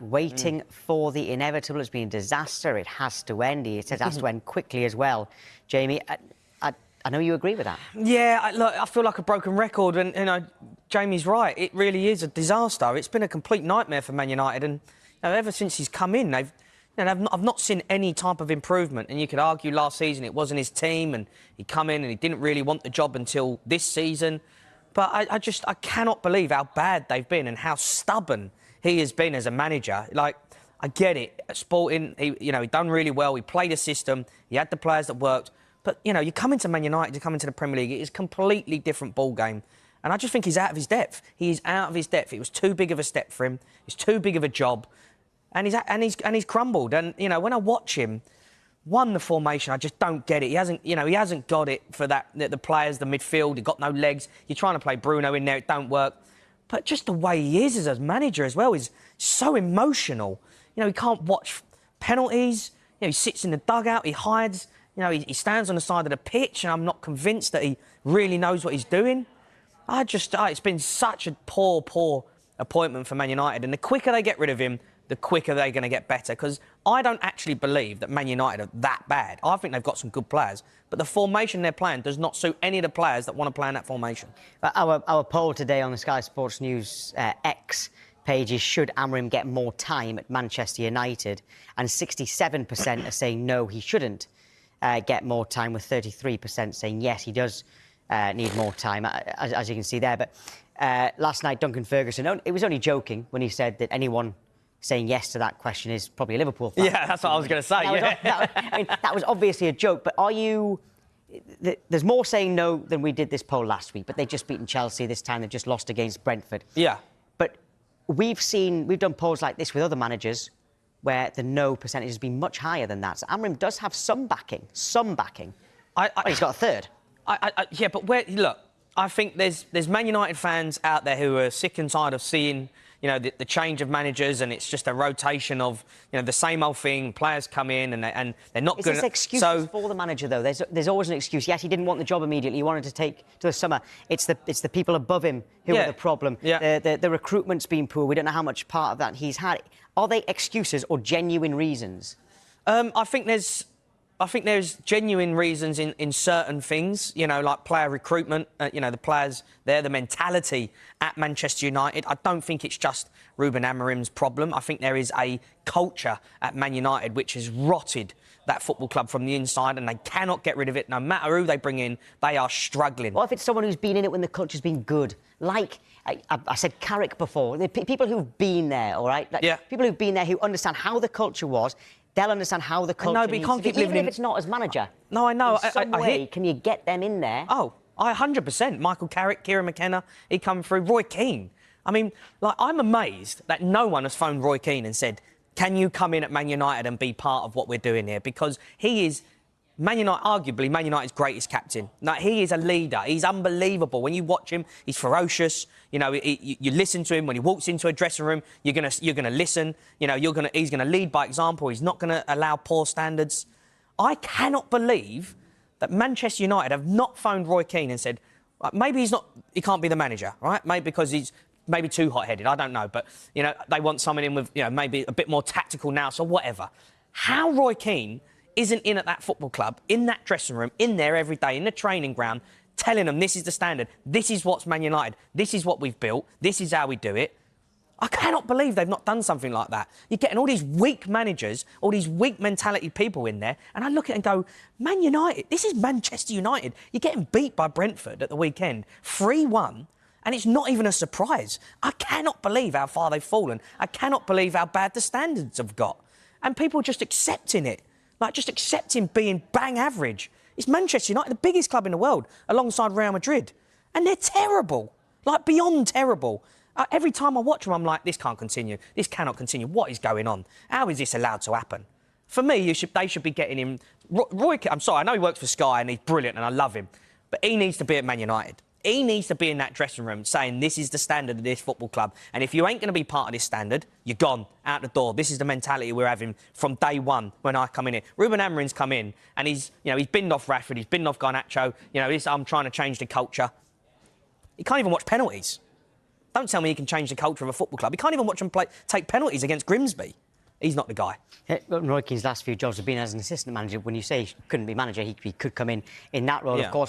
waiting for the inevitable. It's been a disaster. It has to end. It has to end quickly as well. Jamie, I know you agree with that. Yeah, look, I feel like a broken record, and Jamie's right. It really is a disaster. It's been a complete nightmare for Man United, and ever since he's come in, I've not seen any type of improvement. And you could argue last season it wasn't his team, and he come in and he didn't really want the job until this season. But I cannot believe how bad they've been and how stubborn he has been as a manager. Like, I get it. At Sporting, he done really well. He played a system. He had the players that worked. But, you come into Man United, you come into the Premier League, it is a completely different ball game. And I just think he's out of his depth. He is out of his depth. It was too big of a step for him. It's too big of a job. And he's crumbled. And, when I watch him, the formation, I just don't get it. He hasn't got it for the players, the midfield. He's got no legs. You're trying to play Bruno in there, it don't work. But just the way he is as a manager as well is so emotional. He can't watch penalties. He sits in the dugout, he hides. He stands on the side of the pitch, and I'm not convinced that he really knows what he's doing. It's been such a poor appointment for Man United. And the quicker they get rid of him, the quicker they're going to get better. Because I don't actually believe that Man United are that bad. I think they've got some good players. But the formation they're playing does not suit any of the players that want to play in that formation. Our poll today on the Sky Sports News X page is, should Amorim get more time at Manchester United? And 67% are saying no, he shouldn't get more time, with 33% saying yes, he does need more time, as you can see there. But last night, Duncan Ferguson, it was only joking when he said that anyone saying yes to that question is probably a Liverpool fan. Yeah, that's what I was going to say. That was obviously a joke, but there's more saying no than we did this poll last week, but they've just beaten Chelsea this time. They've just lost against Brentford. Yeah. But we've done polls like this with other managers where the no percentage has been much higher than that. So Amorim does have some backing. He's got a third. Yeah, but look, I think there's Man United fans out there who are sick and tired of seeing, the change of managers, and it's just a rotation of, the same old thing. Players come in and they're not good. Is this excuses for the manager, though? There's always an excuse. Yes, he didn't want the job immediately. He wanted to take to the summer. It's the people above him who are the problem. Yeah. The recruitment's been poor. We don't know how much part of that he's had. Are they excuses or genuine reasons? I think there's genuine reasons in certain things, like player recruitment, the players there, the mentality at Manchester United. I don't think it's just Ruben Amorim's problem. I think there is a culture at Man United which has rotted that football club from the inside, and they cannot get rid of it. No matter who they bring in, they are struggling. What if it's someone who's been in it when the culture's been good? Like, I said Carrick before. The people who've been there, all right? People who've been there, who understand how the culture was. They'll understand how the culture. No, but you can't keep living even if it's not as manager. No, I know. In some way, can you get them in there? Oh, 100%. Michael Carrick, Kieran McKenna, he come through. Roy Keane. I mean, I'm amazed that no one has phoned Roy Keane and said, "Can you come in at Man United and be part of what we're doing here?" Because he is arguably Man United's greatest captain. He is a leader. He's unbelievable. When you watch him, he's ferocious. You listen to him when he walks into a dressing room. You're gonna listen. He's gonna lead by example. He's not gonna allow poor standards. I cannot believe that Manchester United have not phoned Roy Keane and said, maybe he can't be the manager, right? Maybe because he's maybe too hot-headed. I don't know, but they want someone in with maybe a bit more tactical now. So whatever. How Roy Keane isn't in at that football club, in that dressing room, in there every day, in the training ground, telling them this is the standard, this is what's Man United, this is what we've built, this is how we do it. I cannot believe they've not done something like that. You're getting all these weak managers, all these weak mentality people in there, and I look at it and go, Man United, this is Manchester United. You're getting beat by Brentford at the weekend, 3-1, and it's not even a surprise. I cannot believe how far they've fallen. I cannot believe how bad the standards have got. And people just accepting it. Just accepting being bang average. It's Manchester United, the biggest club in the world, alongside Real Madrid. And they're terrible. Beyond terrible. Every time I watch them, I'm like, this can't continue. This cannot continue. What is going on? How is this allowed to happen? For me, they should be getting him... Roy, I'm sorry, I know he works for Sky and he's brilliant and I love him. But he needs to be at Man United. He needs to be in that dressing room saying this is the standard of this football club. And if you ain't going to be part of this standard, you're gone, out the door. This is the mentality we're having from day one when I come in here. Ruben Amorim's come in and he's binned off Rashford, he's binned off Garnacho. I'm trying to change the culture. He can't even watch penalties. Don't tell me he can change the culture of a football club. You can't even watch him take penalties against Grimsby. He's not the guy. Roy Keane's last few jobs have been as an assistant manager. When you say he couldn't be manager, he could come in that role, Yeah. of course.